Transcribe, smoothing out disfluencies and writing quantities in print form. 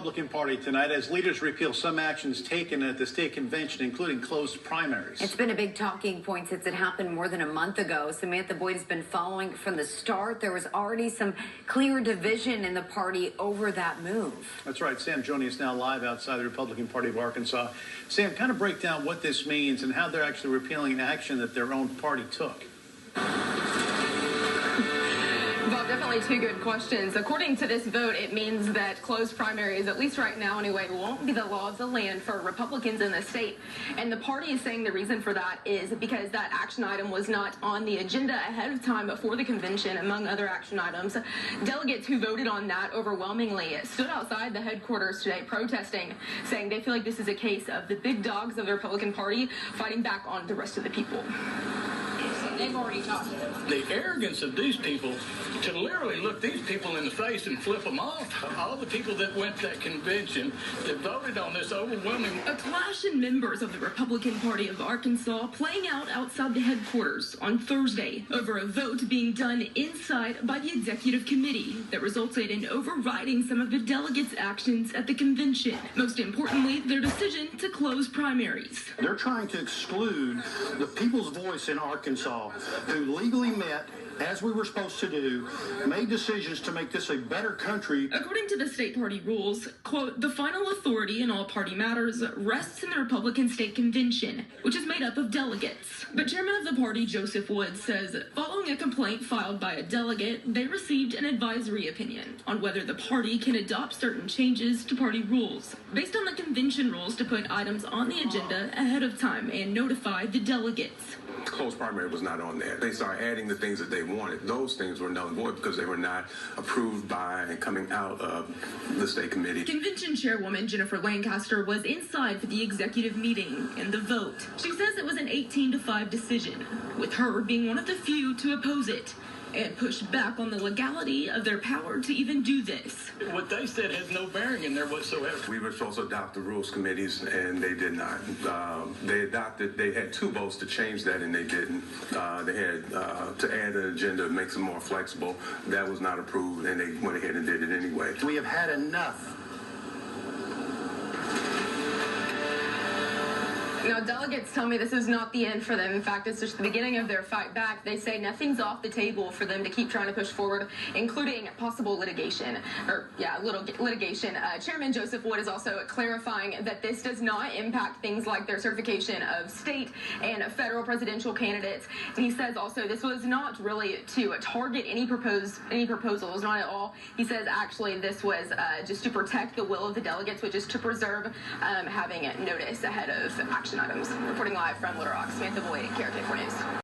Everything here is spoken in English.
Republican Party tonight as leaders repeal some actions taken at the state convention, including closed primaries. It's been a big talking point since it happened more than a month ago. Samantha Boyd has been following from the start. There was already some clear division in the party over that move. That's right. Sam joining us now live outside the Republican Party of Arkansas. Sam, kind of break down what this means and how they're actually repealing an action that their own party took. Bob, definitely two good questions. According to this vote, it means that closed primaries, at least right now anyway, won't be the law of the land for Republicans in the state. And the party is saying the reason for that is because that action item was not on the agenda ahead of time before the convention, among other action items. Delegates who voted on that overwhelmingly stood outside the headquarters today protesting, saying they feel like this is a case of the big dogs of the Republican Party fighting back on the rest of the people. They've already talked to them. The arrogance of these people to literally look these people in the face and flip them off. All the people that went to that convention that voted on this overwhelming. A clash in members of the Republican Party of Arkansas playing out outside the headquarters on Thursday over a vote being done inside by the executive committee that resulted in overriding some of the delegates' actions at the convention. Most importantly, their decision to close primaries. They're trying to exclude the people's voice in Arkansas who legally met as we were supposed to do, made decisions to make this a better country. According to the state party rules, quote, the final authority in all party matters rests in the Republican State Convention, which is made up of delegates. But chairman of the party, Joseph Wood, says following a complaint filed by a delegate, they received an advisory opinion on whether the party can adopt certain changes to party rules based on the convention rules to put items on the agenda ahead of time and notify the delegates. The closed primary was not on there. They started adding the things that they wanted. Those things were null and void because they were not approved by and coming out of the state committee. Convention chairwoman Jennifer Lancaster was inside for the executive meeting and the vote. She says it was an 18-5 decision, with her being one of the few to oppose it and push back on the legality of their power to even do this. What they said has no bearing in there whatsoever. We were supposed to adopt the rules committees, and they did not. They had two votes to change that, and they didn't. They had to add an agenda that makes it more flexible. That was not approved, and they went ahead and did it anyway. We have had enough. Now, delegates tell me this is not the end for them. In fact, it's just the beginning of their fight back. They say nothing's off the table for them to keep trying to push forward, including possible litigation. Litigation. Chairman Joseph Wood is also clarifying that this does not impact things like their certification of state and federal presidential candidates. And he says also this was not really to target any proposals, not at all. He says actually this was just to protect the will of the delegates, which is to preserve having notice ahead of action items. Reporting live from Little Rock, Samantha Boyd, KRK4 News.